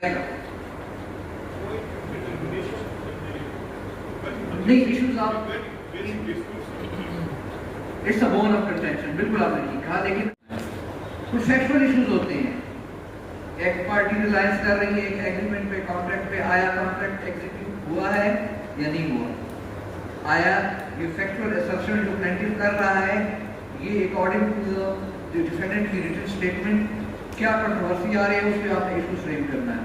नहीं इश्यूज आप it's a bone of contention, बिल्कुल आपने ठीक कहा, लेकिन कुछ फैक्चुअल इश्यूज होते हैं। एक पार्टी रिलायंस कर रही है, एक एग्रीमेंट पे कॉन्ट्रैक्ट पे आया, कॉन्ट्रैक्ट एग्जीक्यूट हुआ है या नहीं हुआ, आया ये फैक्चुअल असर्शन जो प्लेंटिफ कर रहा है ये अकॉर्डिंग टू द डिफेंडेंट की रिटन स्टेटमेंट क्या कंट्रोवर्सी आ रही है उस पर आपने इशू फ्रेम करना है।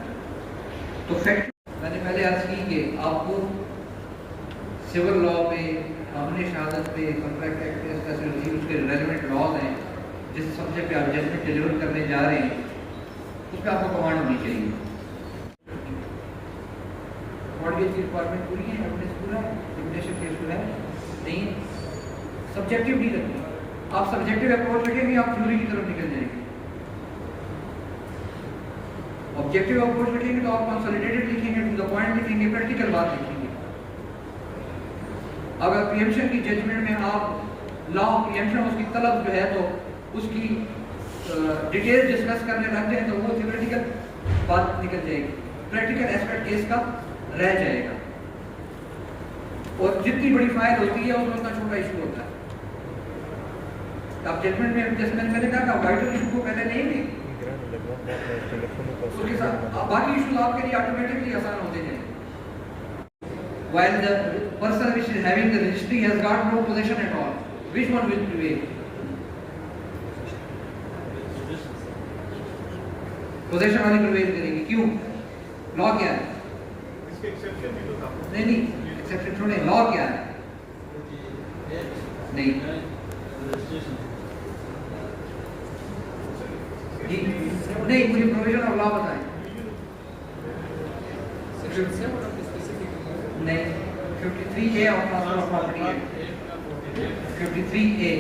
तो फैक्ट मैंने पहले अर्ज की कि आपको सिविल लॉ पे, कानूनी शहादत पे, कॉन्ट्रैक्ट एक्ट पे, उसके रेलेवेंट लॉज हैं, जिस सब्जेक्ट पे आप जजमेंट डिलीवर करने जा रहे हैं उस पर आपको कमांड होनी चाहिए। मॉडगेज की रिक्वायरमेंट पूरी है, एविडेंस पूरा है, लिमिटेशन केस पूरा है, नहीं सब्जेक्टिव नहीं रखनी। आप सब्जेक्टिव अप्रोच रखेंगे आप थ्योरी की तरफ निकल जाएंगे, ऑब्जेक्टिव अप्रोच रखेंगे तो आप कंसोलिडेटेड लिखेंगे, टू द पॉइंट लिखेंगे, प्रैक्टिकल बात लिखेंगे। अगर प्रीएम्पशन की जजमेंट में आप लॉ प्रीएम्पशन उसकी तलब जो है तो उसकी डिटेल डिस्कस करने लग जाए तो वो थ्योरेटिकल बात निकल जाएगी, प्रैक्टिकल एस्पेक्ट केस का रह जाएगा। और जितनी बड़ी फाइल होती है उसमें उतना छोटा इशू होता है। आप जजमेंट में जैसे मैंने कहा वाइटल इशू को पहले नहीं ली, उसके साथ बाकी इशू आपके लिए ऑटोमेटिकली आसान होते जाएंगे। While the person which is having the registry has got no possession at all, which one will prevail? Possession वाली प्रिवेल करेगी, क्यों? लॉ क्या है? इसके एक्सेप्शन भी तो था। नहीं एक्सेप्शन छोड़े, लॉ क्या है? नहीं जी नहीं, मुझे प्रोविजन ऑफ लॉ बताएं। नहीं 53A of transfer of property है, 53A।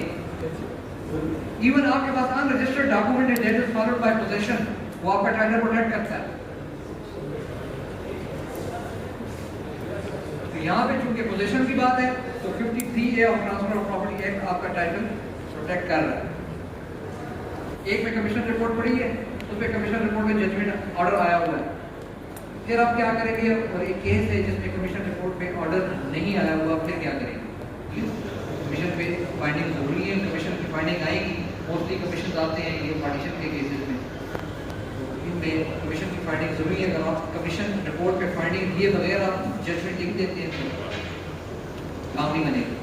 इवन आपके पास अनरजिस्टर्ड डॉक्यूमेंट है that is followed by possession, वो आपका टाइटल प्रोटेक्ट करता है। तो यहाँ पे चूंकि पोजीशन की बात है तो 53A of transfer of property act आपका टाइटल प्रोटेक्ट कर रहा है। एक में कमीशन रिपोर्ट पड़ी है, उस पे कमीशन रिपोर्ट में जजमेंट ऑर्डर आया हुआ है, फिर आप क्या करेंगे? और एक केस है जिसमें कमीशन रिपोर्ट पे ऑर्डर नहीं आया हुआ, फिर क्या करेंगे? कमीशन पे फाइंडिंग जरूरी है, कमीशन की फाइंडिंग आएगी, मोस्टली कमीशन आते हैं ये पार्टीशन के केसेस में, कमीशन की फाइंडिंग जरूरी है। अगर आप कमीशन रिपोर्ट पे फाइंडिंग दिए बगैर आप जजमेंट लिख देते हैं तो काम नहीं बनेगा।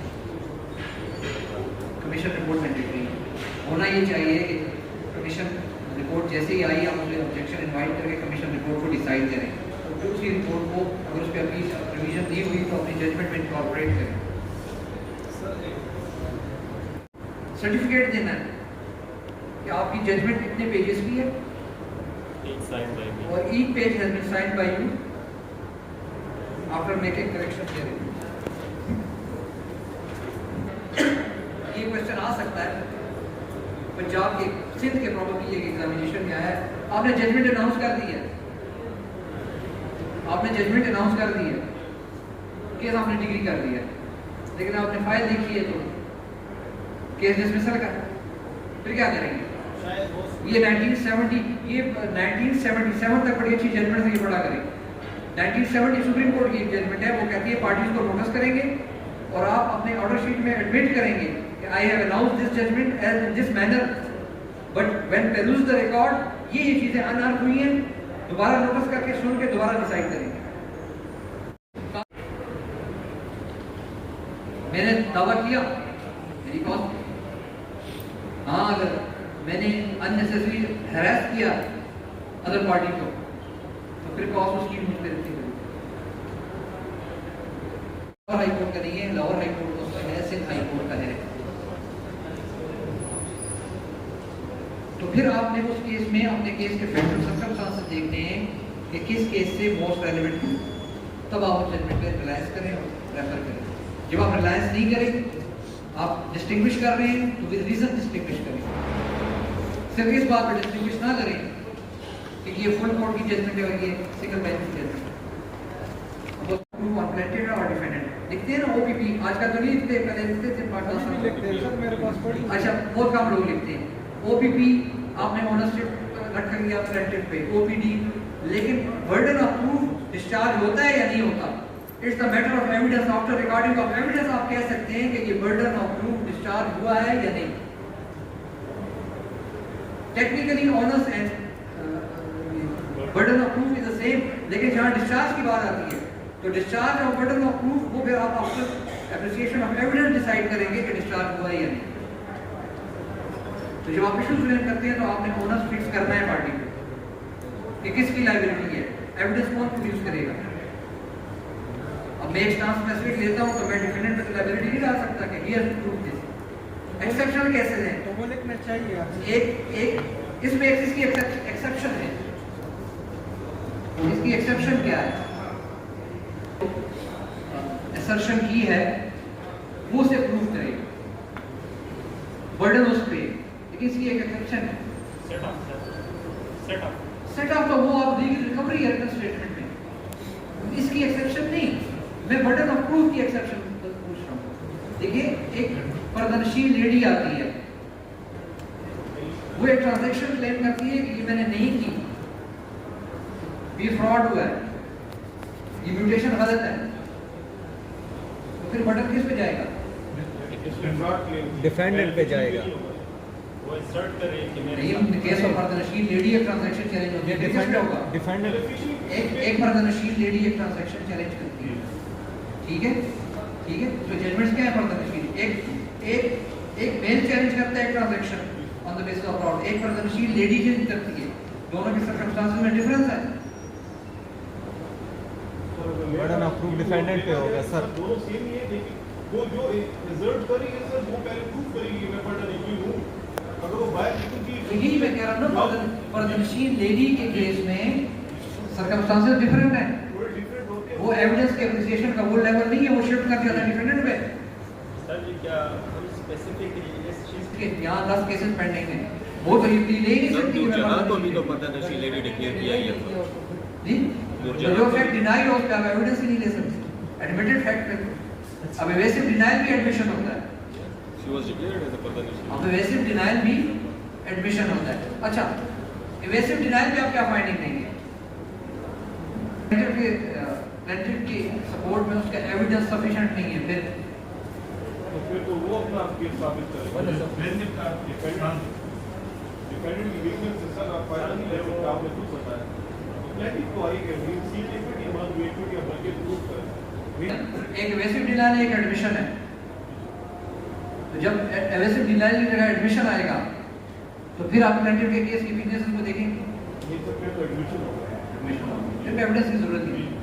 कमीशन रिपोर्ट मैंडेटरी होना ये चाहिए कि कमीशन रिपोर्ट जैसे ही आई आप उसे ऑब्जेक्शन इनवाइट करके कमीशन रिपोर्ट को डिसाइड करें, तो उसी रिपोर्ट को अगर उस पर अपनी रिवीजन दी हुई तो अपनी जजमेंट में इनकॉर्पोरेट करें। सर्टिफिकेट देना है कि आपकी जजमेंट कितने पेजेस की है और each page has been signed by you after making correction therein. ये क्वेश्चन आ सकता है पंजाब के सिंध के प्रॉब्लम एक एग्जामिनेशन में आया है, आपने जजमेंट अनाउंस कर दी है, आपने जजमेंट अनाउंस कर दी है, केस आपने डिग्री कर दिया है, लेकिन आपने फाइल देखी है तो केस डिसमिसल का, फिर क्या करेंगे? ये 1977 तक बड़ी अच्छी जजमेंट से ये पढ़ा करें। 1970 सुप्रीम कोर्ट की जजमेंट है, वो कहती है पार्टीज को नोटिस करेंगे और आप अपने ऑर्डर शीट में एडमिट करेंगे कि I have announced this judgement as in this manner, but when peruse the record ये चीजें अनअर्थ हुई हैं, दोबारा नोटिस करके सुन के दोबारा डिसाइड करेंगे। मैंने दावा किया मेरी कॉस्ट, हाँ अगर मैंने अननेसेसरी हैरेस किया अदर पार्टी को तो फिर कॉस्ट उसकी मुझ पे रहती है। हाई कोर्ट का नहीं है, लाहौर हाई कोर्ट का है, सिंध हाई कोर्ट का है। तो फिर आपने उस केस में अपने केस के फैक्चुअल सर्कमस्टांसेस देखने हैं कि किस केस से मोस्ट रेलेवेंट हो, तब आप उस जजमेंट पे रिलायंस करें और रेफर करें। जब आप रिलायंस नहीं करें, आप डिस्टिंग्विश कर रहे हैं तो विद रीजन डिस्टिंग्विश करें, सिर्फ इस बात पर डिस्टिंग्विश ना करें कि ये फुल कोर्ट की जजमेंट है और ये सिंगल बेंच की जजमेंट है। अनप्लेंटेड और डिफेंडेंट लिखते हैं ना ओपीपी, आजकल तो नहीं लिखते, पहले लिखते थे लिखते हैं सर, मेरे पास पड़ी। अच्छा बहुत कम लोग लिखते हैं ओपीपी, आपने ओनरशिप रख लिया प्लेंटिव पे, ओपीडी लेकिन बर्डन ऑफ प्रूफ डिस्चार्ज होता है या नहीं होता, it's the matter of evidence. After recording of evidence आप कह सकते हैं कि ये बर्डन ऑफ प्रूफ डिस्चार्ज हुआ है या नहीं। Technically honours and burden of proof is the same, लेकिन जहां डिस्चार्ज की बात आती है तो डिस्चार्ज और बर्डन ऑफ प्रूफ वो फिर आप after appreciation of evidence decide करेंगे कि डिस्चार्ज हुआ है या नहीं। तो जब आप इशू प्रेजेंट करते हैं तो आपने ओनर्स फिक्स करना है पार्टी को कि किसकी लायबिलिटी है, एविडेंस कौन प्रोड्यूस करेगा। अब मैं एक स्टांस स्पेसिफिक लेता हूं तो मैं डिफेंडेंट पे लायबिलिटी नहीं डाल सकता कि he has to prove this. Exceptional cases हैं तो वो लिखना चाहिए। एक इसमें एक इसकी एक्सेप्शन है। इसकी एक्सेप्शन क्या है? असर्शन की है वो से प्रूव करेगा, बर्डन उस पे, लेकिन इसकी एक एक्सेप्शन है। सेट ऑफ तो वो आप लीगल रिकवरी है स्टेटमेंट में, इसकी एक्सेप्शन नहीं। मैं बर्डन ऑफ प्रूफ की एक्सेप्शन पूछ रहा हूँ। देखिए एक पर्दनशील लेडी आती है, वो एक ट्रांजैक्शन क्लेम करती है कि ये मैंने नहीं की, ये फ्रॉड हुआ है, ये म्यूटेशन गलत है, तो फिर बर्डन किस पे जाएगा? डिफेंडेंट पे जाएगा। वो assert करे कि मेरे इन केस ऑफ पर्दनशील लेडी एक ट्रांजैक्शन चैलेंज होती है, किस पे होगा? डिफेंडेंट एक पर्दनशील लेडी एक ट्रांजैक्शन चैलेंज करती है, ठीक है, ठीक है। तो जजमेंट्स क्या है पर्दनशील? एक मेल चैलेंज करता है एक transaction on the basis of fraud, एक पर्दनशील लेडी चैलेंज करती है, दोनों के सर्कमस्टेंसेस में डिफरेंस है। बर्डन ऑफ प्रूफ डिफेंडेंट पे होगा सर। दोनों सेम ही है, लेकिन वो जो assert करेगी सर वो पहले प्रूव करेगी मैं पर्दनशील हूँ। अगर वो बाहर निकलती तो यही मैं कह रहा हूँ ना, पर्दनशील लेडी के केस में सर्कमस्टेंसेस डिफरेंट है, थोड़े डिफरेंट होते हैं। वो एविडेंस के एप्रिसिएशन का वो लेवल नहीं है, वो शिफ्ट कर दिया था डिफेंडेंट पे। सर जी क्या हम स्पेसिफिकली इस चीज के यहाँ 10 केसेस पेंडिंग हैं, वो तो ये प्ली ले ही नहीं सर सकती कि मैं नूरजहां को भी पर्दनशील तो पर्दनशील लेडी डिक्लेयर किया ही है। जी, तो जो फैक्ट डिनाई हो उसका आप एविडेंस ही नहीं ले सकते, एडमिटेड फैक्ट पे। अब एवेसिव डिनायल भी एडमिशन होता है, she was declared as a पर्दनशील। अब एवेसिव डिनायल भी एडमिशन होता है। अच्छा, एवेसिव डिनायल में आप क्या फाइंडिंग देंगे? प्लेंटिफ की सपोर्ट में उसका एविडेंस सफिशिएंट नहीं है, फिर तो वो अपना केस साबित करेगा। प्लेंटिफ का डिफेंडेंट की वीकनेस से सर आप फायदा नहीं ले सकते, आपने खुद बताया। तो प्लेंटिफ को आई कि सी के भी मत वेट टू या बल्कि प्रूव करें। एक एवेसिव डिनायल एक एडमिशन है। तो जब एवेसिव डिनायल की जगह एडमिशन आएगा तो फिर आप प्लेंटिफ के केस की वीकनेस को देखेंगे, ये तो फिर तो एडमिशन होगा। एडमिशन होगा, फिर एविडेंस की जरूरत नहीं है।